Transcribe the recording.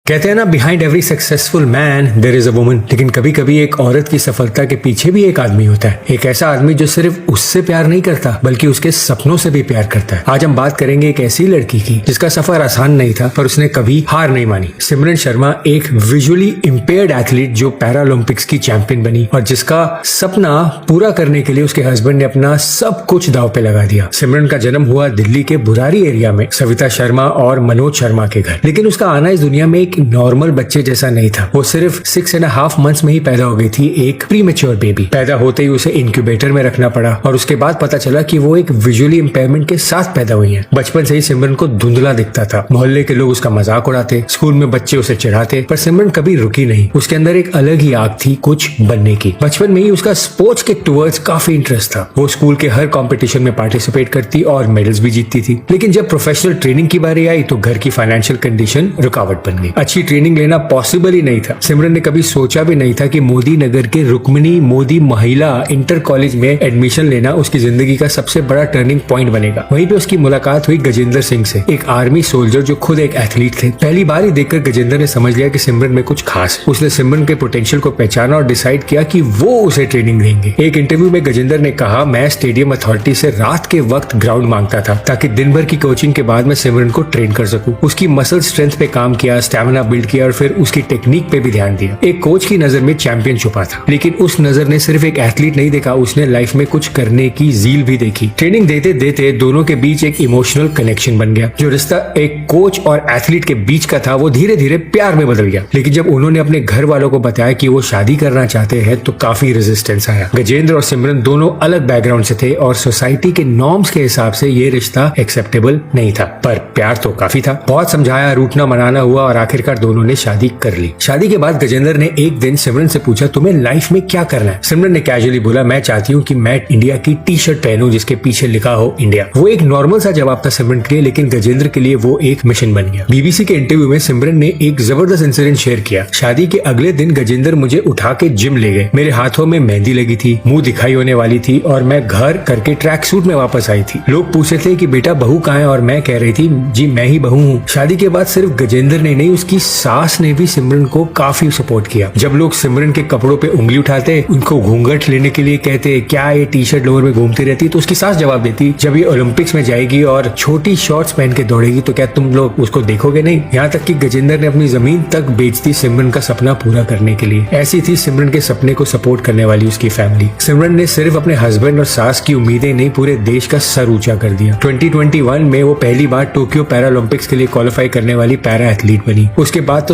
कहते हैं ना, behind every successful man there is a woman. लेकिन कभी कभी एक औरत की सफलता के पीछे भी एक आदमी होता है, एक ऐसा आदमी जो सिर्फ उससे प्यार नहीं करता बल्कि उसके सपनों से भी प्यार करता है। आज हम बात करेंगे एक ऐसी लड़की की जिसका सफर आसान नहीं था, पर उसने कभी हार नहीं मानी। सिमरन शर्मा एक विजुअली इम्पेयर्ड एथलीट जो पैरालंपिक्स की चैंपियन बनी और जिसका सपना पूरा करने के लिए उसके हस्बैंड ने अपना सब कुछ दांव पे लगा दिया। सिमरन का जन्म हुआ दिल्ली के बुरारी एरिया में सविता शर्मा और मनोज शर्मा के घर। लेकिन उसका आना इस दुनिया में एक नॉर्मल बच्चे जैसा नहीं था। वो सिर्फ 6.5 मंथ्स में ही पैदा हो गई थी, एक प्रीमेच्योर बेबी। पैदा होते ही उसे इंक्यूबेटर में रखना पड़ा और उसके बाद पता चला कि वो एक विजुअली इम्पेयरमेंट के साथ पैदा हुई है। बचपन से ही सिमरन को धुंधला दिखता था। मोहल्ले के लोग उसका मजाक उड़ाते, स्कूल में बच्चे उसे चिढ़ाते, पर सिमरन कभी रुकी नहीं। उसके अंदर एक अलग ही आग थी कुछ बनने की। बचपन में ही उसका स्पोर्ट्स के टुवर्ड्स काफी इंटरेस्ट था। वो स्कूल के हर कॉम्पिटिशन में पार्टिसिपेट करती और मेडल्स भी जीतती थी। लेकिन जब प्रोफेशनल ट्रेनिंग की बारी आई तो घर की फाइनेंशियल कंडीशन रुकावट बन गई। अच्छी ट्रेनिंग लेना पॉसिबल ही नहीं था। सिमरन ने कभी सोचा भी नहीं था कि मोदी नगर के रुक्मिणी मोदी महिला इंटर कॉलेज में एडमिशन लेना उसकी जिंदगी का सबसे बड़ा टर्निंग पॉइंट बनेगा। वहीं पे उसकी मुलाकात हुई गजेंद्र सिंह से, एक आर्मी सोल्जर जो खुद एक एथलीट थे। पहली बार ही देखकर गजेंद्र ने समझ लिया कि सिमरन में कुछ खास है। उसने सिमरन के पोटेंशियल को पहचाना और डिसाइड किया कि वो उसे ट्रेनिंग देंगे। एक इंटरव्यू में गजेंद्र ने कहा, मैं स्टेडियम अथॉरिटी से रात के वक्त ग्राउंड मांगता था ताकि दिन भर की कोचिंग के बाद मैं सिमरन को ट्रेन कर सकूं। उसकी मसल स्ट्रेंथ पे काम किया, स्टैमिना बिल्ड किया और फिर उसकी टेक्निक पे भी ध्यान दिया। एक कोच की नजर में चैंपियन छुपा था, लेकिन उस नजर ने सिर्फ एक एथलीट नहीं देखा, उसने लाइफ में कुछ करने की जील भी देखी। ट्रेनिंग देते देते दोनों के बीच एक इमोशनल कनेक्शन बन गया। जो रिश्ता एक कोच और एथलीट के बीच का था वो धीरे धीरे प्यार में बदल गया। लेकिन जब उन्होंने अपने घर वालों को बताया कि वो शादी करना चाहते हैं तो काफी रेजिस्टेंस आया। गजेंद्र और सिमरन दोनों अलग बैकग्राउंड से थे और सोसाइटी के नॉर्म्स के हिसाब से ये रिश्ता एक्सेप्टेबल नहीं था, पर प्यार तो काफी था। बहुत समझाया, रूठना मनाना हुआ और आखिरकार दोनों ने शादी कर ली। शादी के बाद गजेंद्र ने एक दिन सिमरन से पूछा, तुम्हें लाइफ में क्या करना है? सिमरन ने कैजुअली बोला, मैं चाहती हूँ कि मैं इंडिया की टी शर्ट पहनूं जिसके पीछे लिखा हो इंडिया। वो एक नॉर्मल सा जवाब था सिमरन के लिए, लेकिन गजेंद्र के लिए वो एक मिशन बन गया। बीबीसी के इंटरव्यू में सिमरन ने एक जबरदस्त इंसिडेंट शेयर किया। शादी के अगले दिन गजेंद्र मुझे उठा के जिम ले गए। मेरे हाथों में मेहंदी लगी थी, मुंह दिखाई होने वाली थी और मैं घर करके ट्रैक सूट में वापस आई थी। लोग पूछ रहे थे कि बेटा बहू कहाँ है और मैं कह रही थी जी मैं ही बहू हूँ। शादी के बाद सिर्फ गजेंद्र ने नहीं, उसकी सास ने भी सिमरन को काफी सपोर्ट किया। जब लोग सिमरन के कपड़ों पे उंगली उठाते, उनको घूंघट लेने के लिए कहते, क्या ये टी शर्ट लोअर में घूमती रहती, तो उसकी सास जवाब देती, जब ये ओलंपिक्स में जाएगी और छोटी शॉर्ट्स पहन के दौड़ेगी तो क्या तुम लोग उसको देखोगे नहीं? यहाँ तक कि गजेंद्र ने अपनी जमीन तक बेच दी सिमरन का सपना पूरा करने के लिए। ऐसी थी सिमरन के सपने को सपोर्ट करने वाली उसकी फैमिली। सिमरन ने सिर्फ अपने हस्बैंड और सास की उम्मीदें नहीं, पूरे देश का सर ऊंचा कर दिया। 2021 में वो पहली बार टोक्यो पैरालंपिक्स के लिए क्वालिफाई करने वाली पैरा एथलीट बनी। उसके बाद तो